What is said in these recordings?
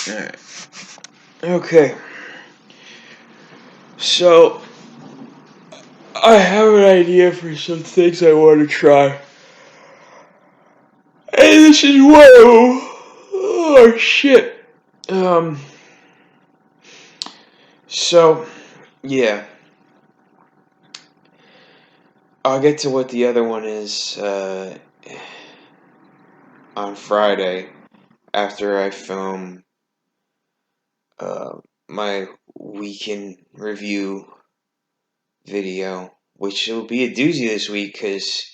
Alright. Okay. So, I have an idea for some things I want to try. And this is whoa. Oh, shit. Um, so, yeah. I'll get to what the other one is, on Friday after I film, uh, my weekend review video, which will be a doozy this week because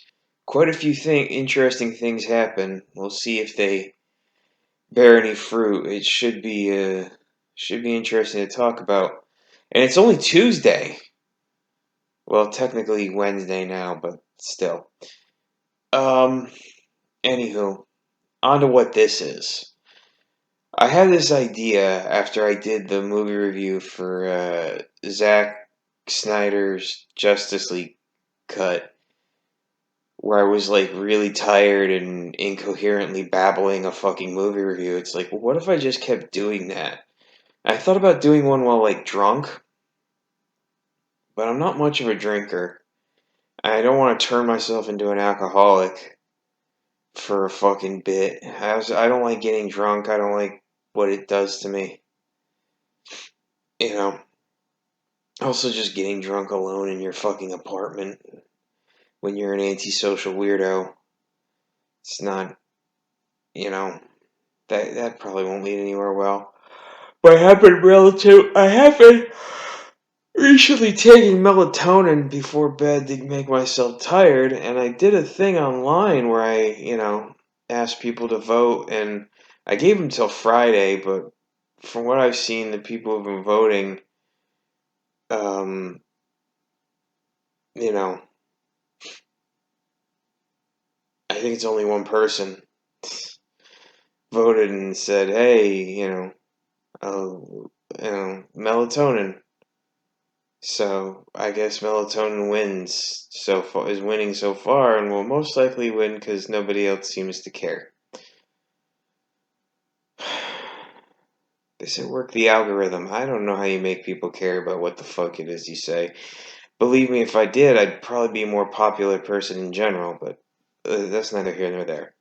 quite a few interesting things happen. We'll see if they bear any fruit. It should be interesting to talk about. And it's only Tuesday. Well, technically Wednesday now, but still. Um, Anywho, on to what this is. I had this idea after I did the movie review for Zack Snyder's Justice League cut, where I was like really tired and incoherently babbling a fucking movie review. It's like, well, what if I just kept doing that? I thought about doing one while like drunk, but I'm not much of a drinker. I don't want to turn myself into an alcoholic for a fucking bit. I don't like getting drunk. I don't like what it does to me. You know, also just getting drunk alone in your fucking apartment when you're an antisocial weirdo. It's not, you know, that probably won't lead anywhere well. But I have been recently taking melatonin before bed to make myself tired, and I did a thing online where I asked people to vote, and I gave them till Friday, but from what I've seen, the people who've been voting, um, you know, I think it's only one person voted and said, hey, melatonin. So I guess melatonin is winning so far, and will most likely win because nobody else seems to care. They said work the algorithm. I don't know how you make people care about what the fuck it is you say. Believe me, if I did, I'd probably be a more popular person in general, but that's neither here nor there.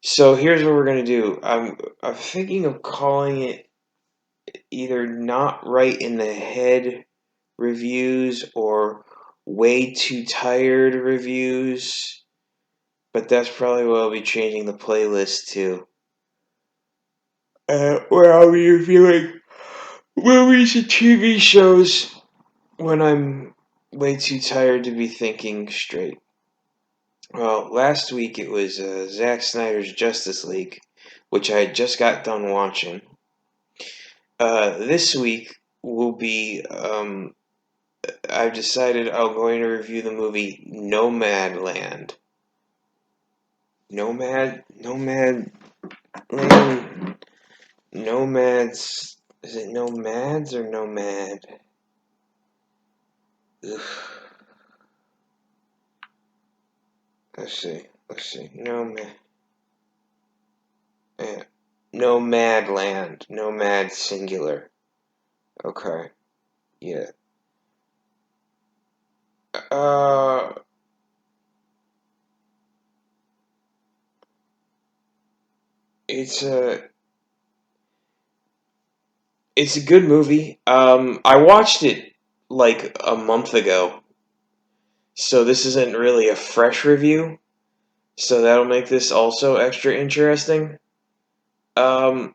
So here's what we're gonna do. I'm thinking of calling it either not right in the head reviews or way too tired reviews, but that's probably what I'll be changing the playlist to. Where I'll be reviewing movies and TV shows when I'm way too tired to be thinking straight. Well, last week it was Zack Snyder's Justice League, which I had just got done watching. This week will be, I've decided I'm going to review the movie Nomadland. Nomad Land, Nomads, is it Nomads or Nomad? Ugh. Let's see, Nomadland, Nomad singular. Okay, yeah. Uh, it's a good movie. I watched it like a month ago, so this isn't really a fresh review. So that'll make this also extra interesting. Um,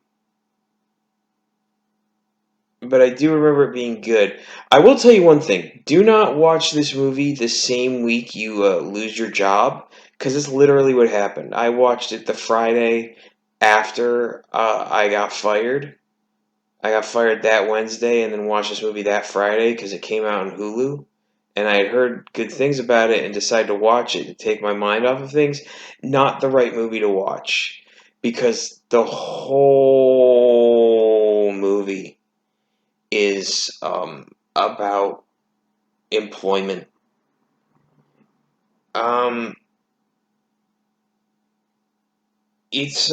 but I do remember it being good. I will tell you one thing: do not watch this movie the same week you lose your job, because it's literally what happened. I watched it the Friday after I got fired. I got fired that Wednesday, and then watched this movie that Friday because it came out on Hulu. And I had heard good things about it and decided to watch it to take my mind off of things. Not the right movie to watch because the whole movie is about employment. Um, it's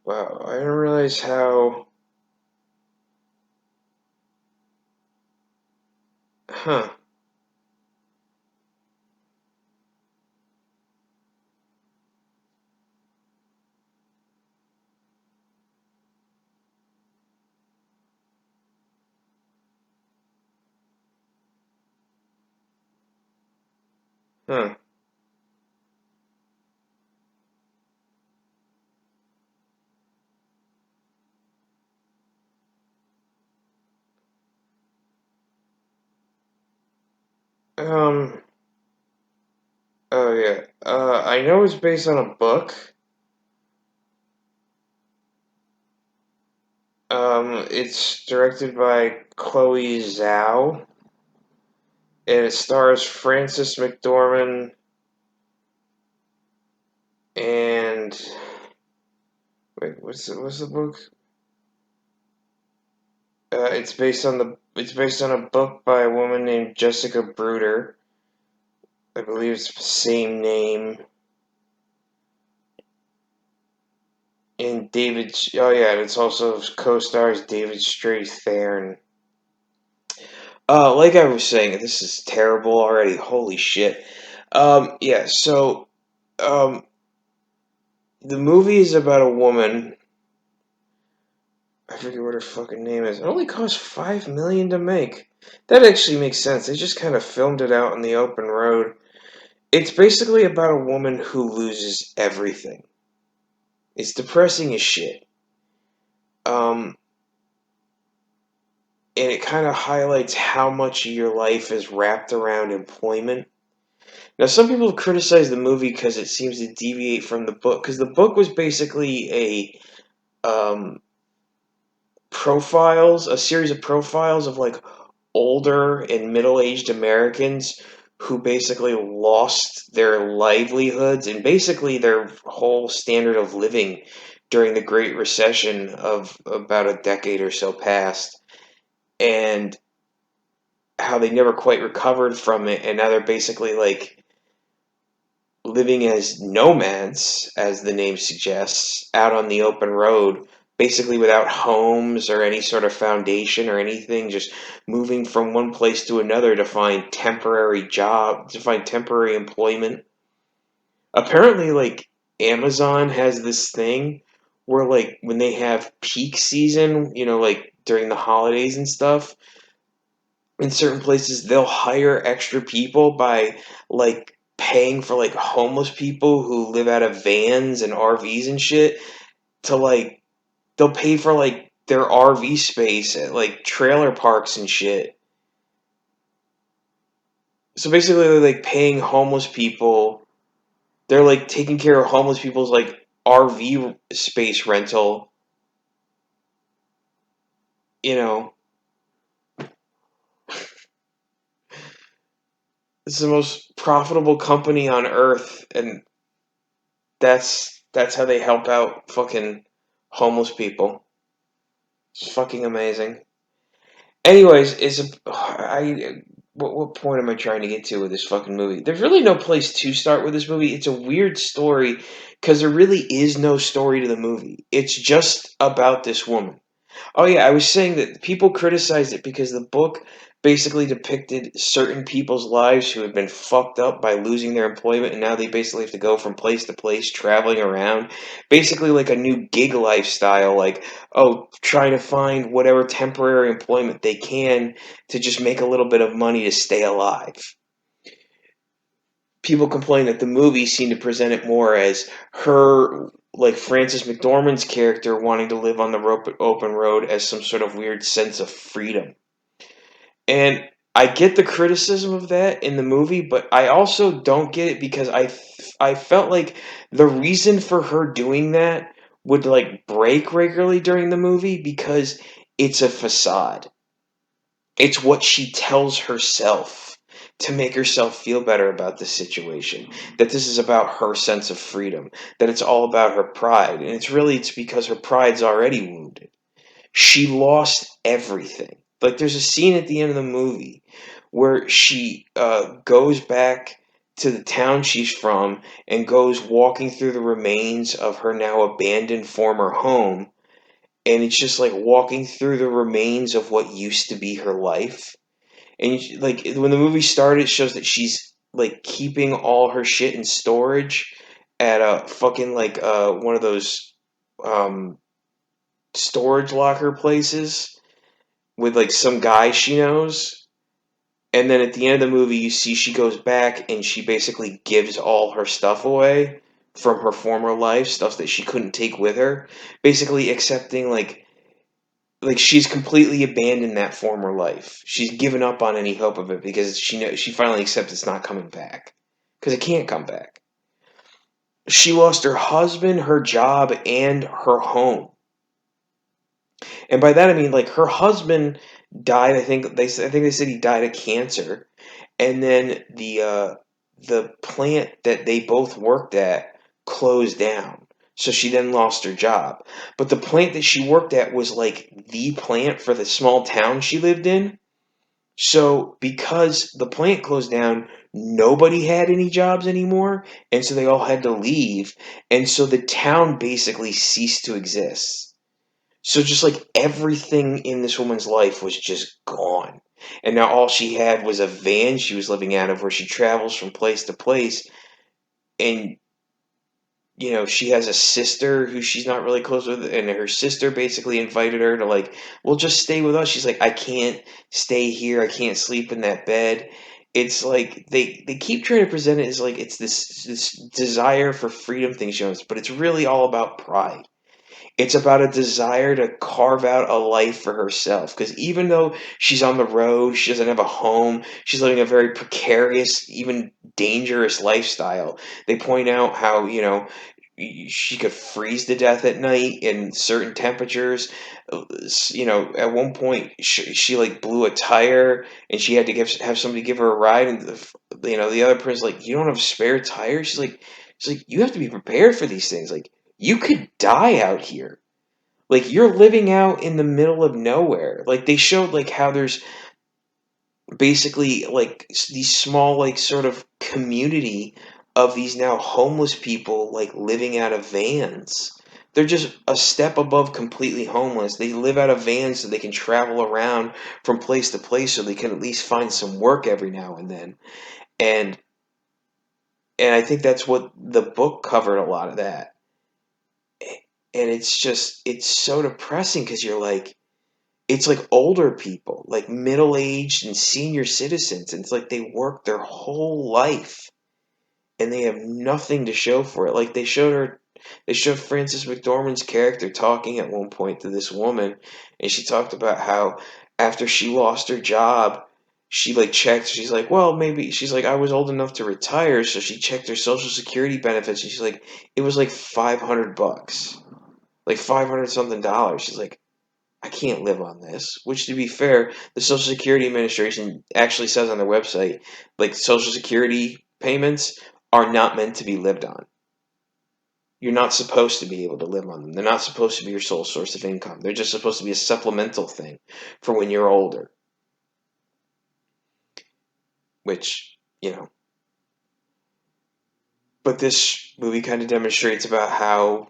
Wow, I didn't realize how. Huh. Huh. Um. Oh yeah. I know it's based on a book. It's directed by Chloe Zhao, and it stars Frances McDormand and wait, what's the book? It's based on a book by a woman named Jessica Bruder. I believe it's the same name. And oh yeah, and it's also co-stars David Strathairn. Like I was saying, this is terrible already. Holy shit. Yeah. So, um, the movie is about a woman. I forget what her fucking name is. It only cost $5 million to make. That actually makes sense. They just kind of filmed it out on the open road. It's basically about a woman who loses everything. It's depressing as shit. Um, and it kind of highlights how much of your life is wrapped around employment. Now, some people criticize the movie because it seems to deviate from the book, because the book was basically a series of profiles of like older and middle-aged Americans who basically lost their livelihoods and basically their whole standard of living during the Great Recession of about a decade or so past, and how they never quite recovered from it, and now they're basically like living as nomads, as the name suggests, out on the open road, basically without homes or any sort of foundation or anything, just moving from one place to another to find to find temporary employment. Apparently, like, Amazon has this thing where, like, when they have peak season, like during the holidays and stuff, in certain places they'll hire extra people by like paying for like homeless people who live out of vans and RVs and shit to like they'll pay for like their RV space at like trailer parks and shit. So basically they're like paying homeless people. They're like taking care of homeless people's like RV space rental, you know. It's the most profitable company on earth, and that's how they help out fucking homeless people. It's fucking amazing. Anyways, what point am I trying to get to with this fucking movie? There's really no place to start with this movie. It's a weird story because there really is no story to the movie. It's just about this woman. Oh yeah, I was saying that people criticized it because the book basically depicted certain people's lives who had been fucked up by losing their employment, and now they basically have to go from place to place, traveling around, basically like a new gig lifestyle, like, oh, trying to find whatever temporary employment they can to just make a little bit of money to stay alive. People complain that the movie seemed to present it more as her, like Frances McDormand's character, wanting to live on the open road as some sort of weird sense of freedom. And I get the criticism of that in the movie, but I also don't get it because I felt like the reason for her doing that would like break regularly during the movie because it's a facade. It's what she tells herself to make herself feel better about the situation. That this is about her sense of freedom. That it's all about her pride. And it's because her pride's already wounded. She lost everything. Like there's a scene at the end of the movie where she goes back to the town she's from and goes walking through the remains of her now abandoned former home. And it's just like walking through the remains of what used to be her life. And like when the movie started, it shows that she's like keeping all her shit in storage at a fucking like one of those um storage locker places with like some guy she knows. And then at the end of the movie, you see she goes back and she basically gives all her stuff away from her former life, stuff that she couldn't take with her, basically accepting like she's completely abandoned that former life. She's given up on any hope of it because she knows she finally accepts it's not coming back because it can't come back. She lost her husband, her job, and her home. And by that I mean like her husband died. I think they said he died of cancer, and then the plant that they both worked at closed down. So she then lost her job. But the plant that she worked at was like the plant for the small town she lived in. So because the plant closed down, nobody had any jobs anymore, and so they all had to leave, and so the town basically ceased to exist. So just like everything in this woman's life was just gone. And now all she had was a van she was living out of where she travels from place to place. And, you know, she has a sister who she's not really close with. And her sister basically invited her to, like, well, just stay with us. She's like, I can't stay here. I can't sleep in that bed. It's like they keep trying to present it as like it's this desire for freedom thing she wants, but it's really all about pride. It's about a desire to carve out a life for herself. Because even though she's on the road, she doesn't have a home, she's living a very precarious, even dangerous lifestyle. They point out how, you know, she could freeze to death at night in certain temperatures. You know, at one point she like blew a tire and she had to have somebody give her a ride. And you know, the other person's like, "You don't have spare tires?" She's like, "You have to be prepared for these things. Like, you could die out here. Like, you're living out in the middle of nowhere." Like, they showed like how there's basically like these small like sort of community of these now homeless people like living out of vans. They're just a step above completely homeless. They live out of vans so they can travel around from place to place so they can at least find some work every now and then. And and I think that's what the book covered, a lot of that. And it's so depressing because you're like, it's like older people, like middle-aged and senior citizens, and it's like they work their whole life and they have nothing to show for it. Like they showed Frances McDormand's character talking at one point to this woman, and she talked about how after she lost her job, she like checked, she's like, well, maybe she's like, I was old enough to retire, so she checked her social security benefits, and she's like, it was like $500, like 500 something dollars. She's like, I can't live on this. Which, to be fair, the Social Security Administration actually says on their website, like, Social Security payments are not meant to be lived on. You're not supposed to be able to live on them. They're not supposed to be your sole source of income. They're just supposed to be a supplemental thing for when you're older. Which, you know. But this movie kind of demonstrates about how,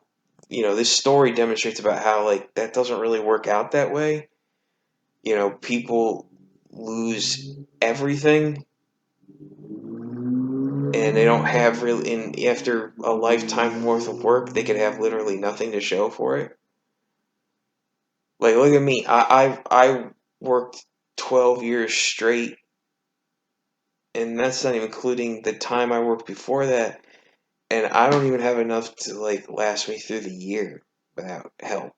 you know, this story demonstrates about how, like, that doesn't really work out that way. You know, people lose everything and they don't have really, in after a lifetime worth of work, they could have literally nothing to show for it. Like, look at me. I worked 12 years straight, and that's not even including the time I worked before that, and I don't even have enough to like last me through the year without help.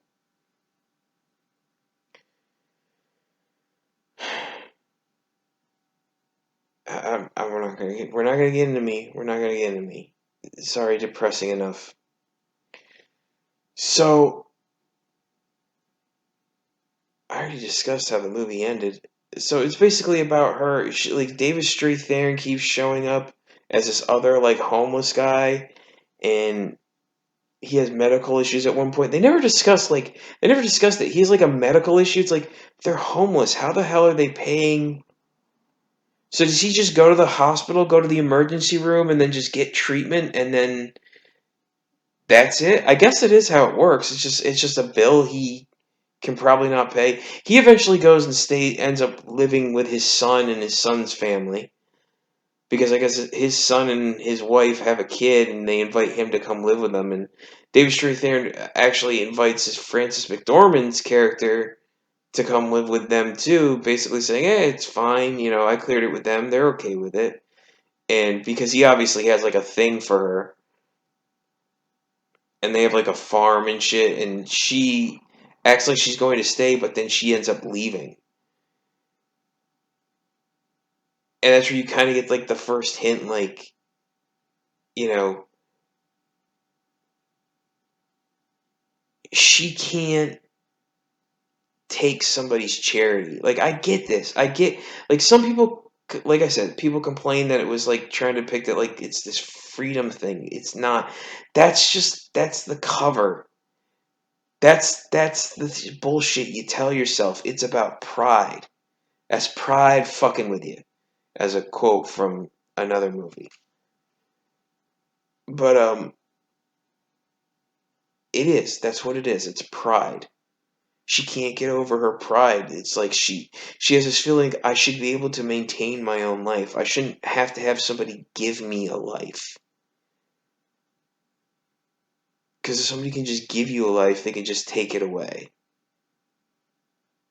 We're not gonna get into me. We're not gonna get into me. Sorry, depressing enough. So I already discussed how the movie ended. So it's basically about her. Like, David Strathairn keeps showing up as this other like homeless guy, and he has medical issues at one point. They never discussed that he has like a medical issue. It's like, they're homeless. How the hell are they paying So does he just go to the hospital, go to the emergency room, and then just get treatment, and then that's it? I guess it is how it works. It's just a bill he can probably not pay. He eventually goes and ends up living with his son and his son's family because I guess his son and his wife have a kid, and they invite him to come live with them. And David Strathairn actually invites his Frances McDormand's character to come live with them too, basically saying, "Hey, it's fine. I cleared it with them. They're okay with it." And because he obviously has like a thing for her, and they have like a farm and shit, and she acts like she's going to stay, but then she ends up leaving. And that's where you kind of get like the first hint, like, you know, she can't take somebody's charity. Like, I get this. I get, like, some people, like I said, people complain that it was like trying to depict it like it's this freedom thing. It's not. That's the cover. That's the bullshit you tell yourself. It's about pride. That's pride fucking with you, as a quote from another movie. But it is. That's what it is. It's pride. She can't get over her pride. It's like she has this feeling I should be able to maintain my own life. I shouldn't have to have somebody give me a life. Because if somebody can just give you a life, they can just take it away.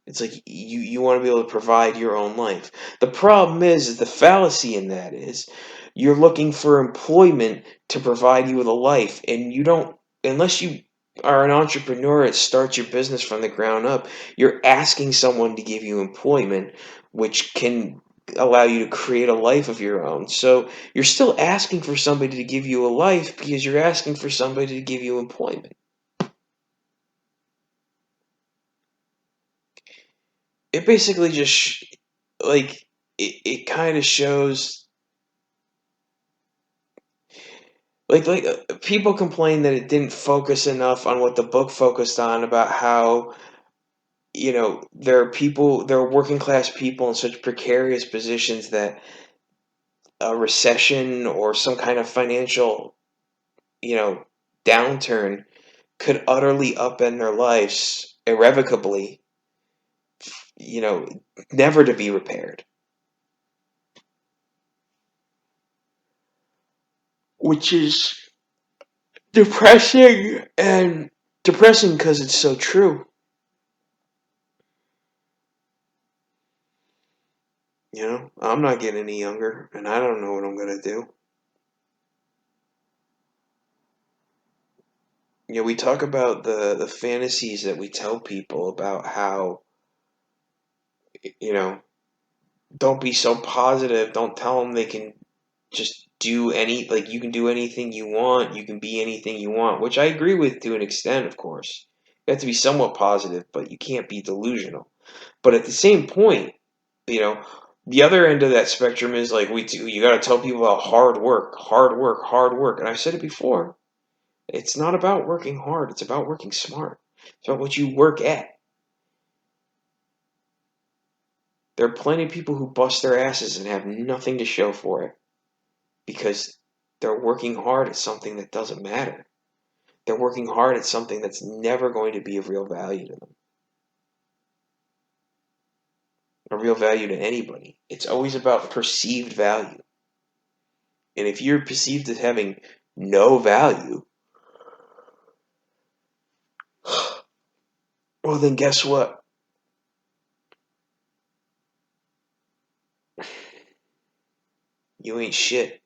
It's like you want to be able to provide your own life. The problem is the fallacy in that is you're looking for employment to provide you with a life, and you don't unless you are an entrepreneur that starts your business from the ground up, you're asking someone to give you employment, which can allow you to create a life of your own. So you're still asking for somebody to give you a life because you're asking for somebody to give you employment. It basically just like it kind of shows people complain that it didn't focus enough on what the book focused on about how there are working class people in such precarious positions that a recession or some kind of financial you know downturn could utterly upend their lives irrevocably, you know never to be repaired, which is depressing, and depressing because it's so true. I'm not getting any younger, and I don't know what I'm gonna do. We talk about the fantasies that we tell people about how, you know, don't be so positive. Don't tell them they can just do like you can do anything you want. You can be anything you want, which I agree with to an extent, of course. You have to be somewhat positive, but you can't be delusional. But at the same point, you know, the other end of that spectrum is like you got to tell people about hard work, hard work, hard work. And I've said it before. It's not about working hard. It's about working smart. It's about what you work at. There are plenty of people who bust their asses and have nothing to show for it because they're working hard at something that doesn't matter. They're working hard at something that's never going to be of real value to them, or real value to anybody. It's always about perceived value. And if you're perceived as having no value, well, then guess what? You ain't shit.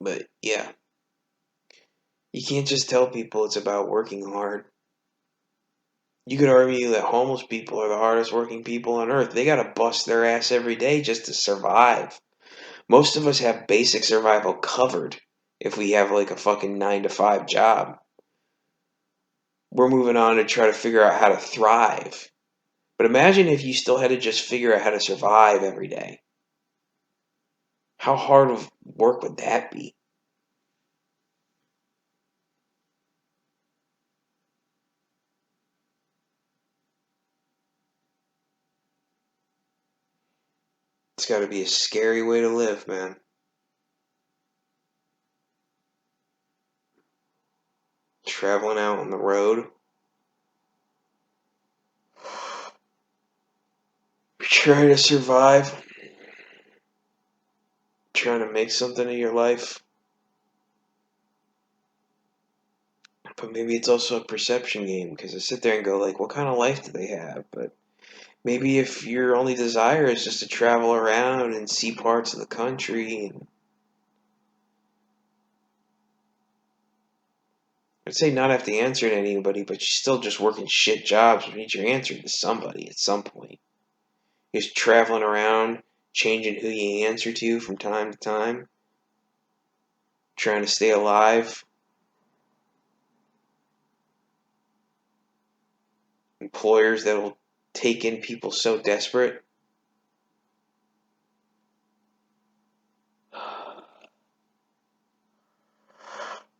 But yeah, you can't just tell people it's about working hard. You could argue that homeless people are the hardest working people on earth. They gotta bust their ass every day just to survive. Most of us have basic survival covered if we have like a fucking 9 to 5 job. We're moving on to try to figure out how to thrive. But imagine if you still had to just figure out how to survive every day. How hard of work would that be? It's got to be a scary way to live, man. Traveling out on the road. Trying to survive. Trying to make something of your life. But maybe it's also a perception game, because I sit there and go, like, what kind of life do they have? But maybe if your only desire is just to travel around and see parts of the country, and I'd say not have to answer to anybody, but you're still just working shit jobs, which means you're answering to somebody at some point. You're just traveling around, changing who you answer to from time to time, trying to stay alive. Employers that will take in people so desperate.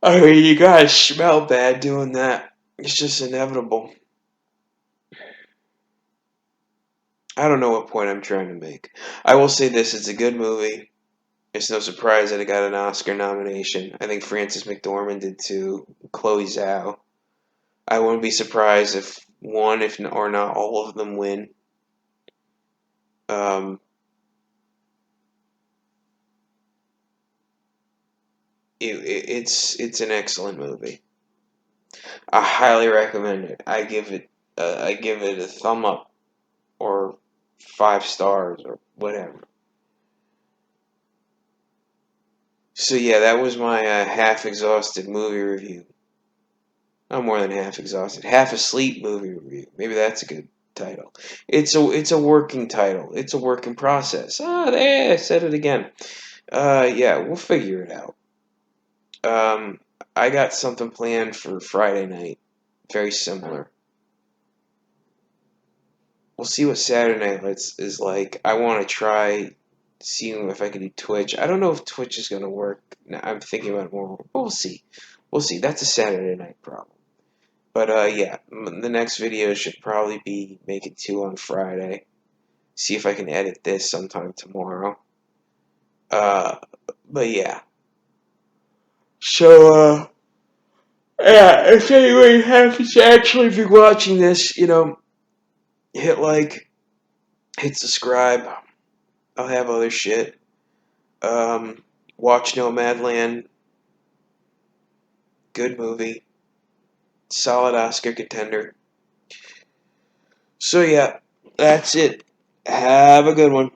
I mean, you guys smell bad doing that. It's just inevitable. I don't know what point I'm trying to make. I will say this, it's a good movie. It's no surprise that it got an Oscar nomination. I think Frances McDormand did too. Chloe Zhao. I wouldn't be surprised if one, if not, or not all of them win. Um, it's an excellent movie. I highly recommend it. I give it a thumb up or 5 stars or whatever. So yeah, that was my half exhausted movie review. I'm more than half exhausted. Half asleep movie review. Maybe that's a good title. It's a working title. It's a working process. Ah, there, I said it again. Yeah, we'll figure it out. Um, I got something planned for Friday night. Very similar. We'll see what Saturday night is like. I want to try seeing if I can do Twitch. I don't know if Twitch is gonna work. I'm thinking about it more. But we'll see. We'll see. That's a Saturday night problem. But yeah, the next video should probably be making 2 on Friday. See if I can edit this sometime tomorrow. Uh, but yeah. So yeah, if anybody happens to actually be watching this, hit like, hit subscribe. I'll have other shit. Watch Nomadland. Good movie. Solid Oscar contender. So yeah, that's it. Have a good one.